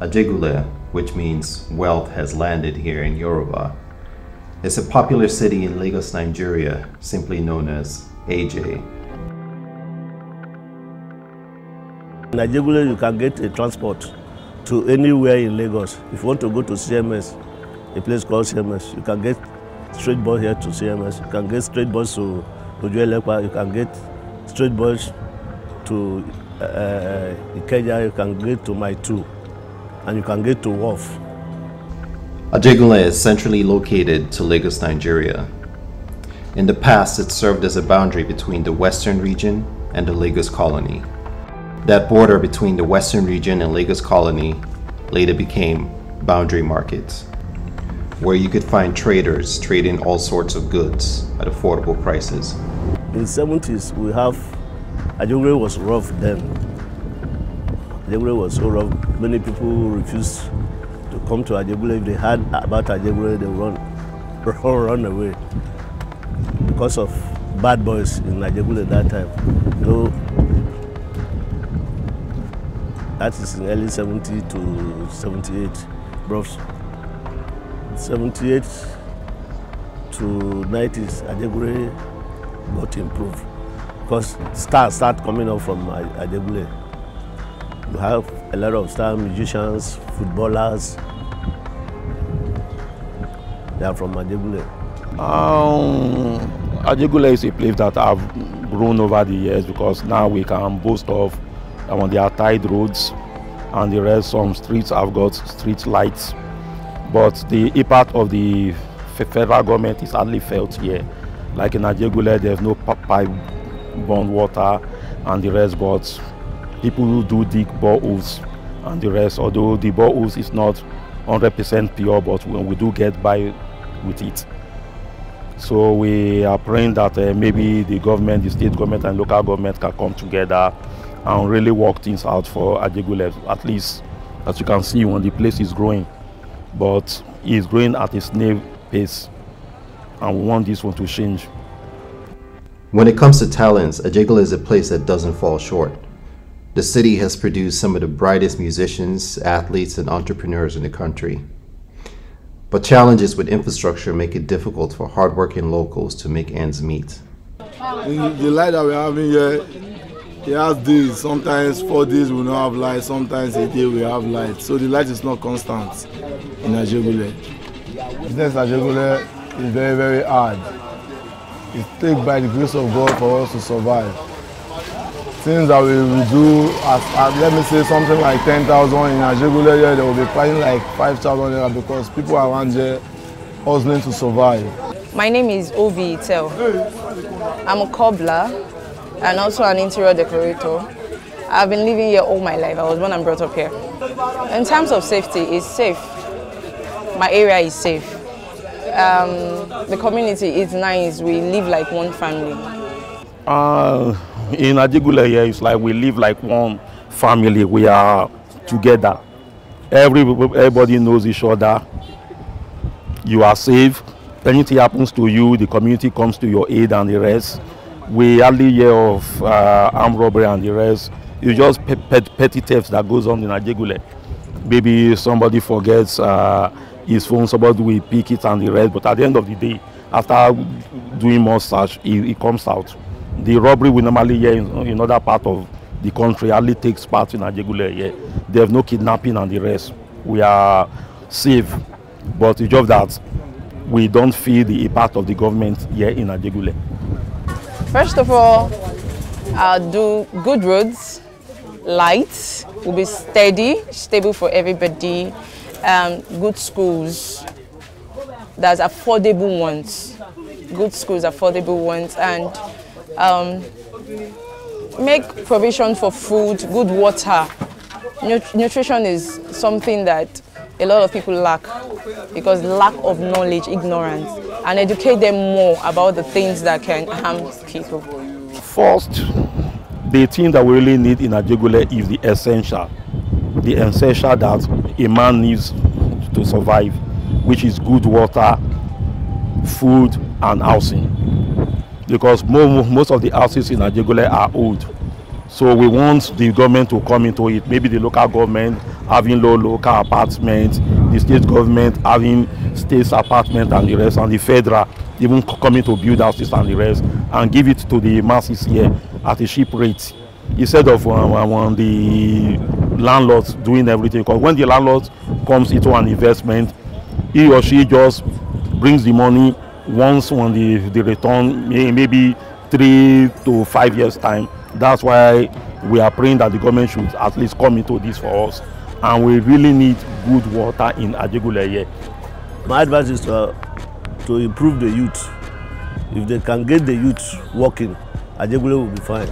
Ajegunle, which means wealth has landed here in Yoruba, is a popular city in Lagos, Nigeria, simply known as AJ. In Ajegunle, you can get a transport to anywhere in Lagos. If you want to go to CMS, a place called CMS, you can get straight bus here to CMS. You can get straight bus to Ojuelepa. You can get straight bus to Ikeja. You can get to Mile 2, and you can get to Wharf. Ajegunle is centrally located to Lagos, Nigeria. In the past, it served as a boundary between the Western region and the Lagos colony. That border between the Western region and Lagos colony later became boundary markets, where you could find traders trading all sorts of goods at affordable prices. In the 70s, Ajegunle was rough then. Ajegunle was so rough, many people refused to come to Ajegunle. If they heard about Ajegunle, they run away because of bad boys in Ajegunle at that time. That is in early 70 to 78, bros. 78 to 90s, Ajegunle got improved because stars start coming up from Ajegunle. You have a lot of star musicians, footballers. They are from Ajegunle. Ajegunle is a place that I've grown over the years because now we can boast of there are tide roads and the rest. Some streets have got street lights, but the impact of the federal government is hardly felt here. Like in Ajegunle, there's no pipe-borne water and the rest, but people who do dig boreholes and the rest, although the boreholes is not 100% pure, but we do get by with it. So we are praying that maybe the government, the state government and local government can come together and really work things out for Ajegunle. At least, as you can see, when the place is growing, but it's growing at a snail pace, and we want this one to change. When it comes to talents, Ajegunle is a place that doesn't fall short. The city has produced some of the brightest musicians, athletes, and entrepreneurs in the country. But challenges with infrastructure make it difficult for hardworking locals to make ends meet. The light that we're having here, it has days. Sometimes 4 days we don't have light, sometimes a day we have light. So the light is not constant in Ajegunle. Business in Ajegunle is very, very hard. It's taken by the grace of God for us to survive. Things that we will do, let me say something like 10,000 in Ajegunle, here they will be paying like 5,000 because people are around here hustling to survive. My name is Ovi Itel. I'm a cobbler and also an interior decorator. I've been living here all my life. I was born and brought up here. In terms of safety, it's safe. My area is safe. The community is nice. We live like one family. In Ajegunle here, it's like we live like one family. We are together. Everybody knows each other. You are safe. Anything happens to you, the community comes to your aid and the rest. We hardly hear of armed robbery and the rest. It's just petty thefts that goes on in Ajegunle. Maybe somebody forgets his phone, somebody will pick it and the rest. But at the end of the day, after doing more search, it comes out. The robbery we normally hear in other part of the country hardly takes part in Ajegunle here. There's no kidnapping and the rest. We are safe, but it's just that we don't feel the impact of the government here in Ajegunle. First of all, I'll do good roads, lights, will be steady, stable for everybody, good schools, that's affordable ones, good schools, affordable ones, and make provision for food, good water. Nutrition is something that a lot of people lack because lack of knowledge, ignorance, and educate them more about the things that can harm people. First, the thing that we really need in Ajegunle is the essential that a man needs to survive, which is good water, food, and housing. Because most of the houses in Ajegunle are old. So we want the government to come into it. Maybe the local government having local apartments, the state government having state apartments and the rest, and the federal even coming to build houses and the rest, and give it to the masses here at a cheap rate, instead of the landlords doing everything. Because when the landlord comes into an investment, he or she just brings the money once when the return, maybe 3 to 5 years time. That's why we are praying that the government should at least come into this for us, and we really need good water in Ajegunle here. My advice is to improve the youth. If they can get the youth working, Ajegunle will be fine.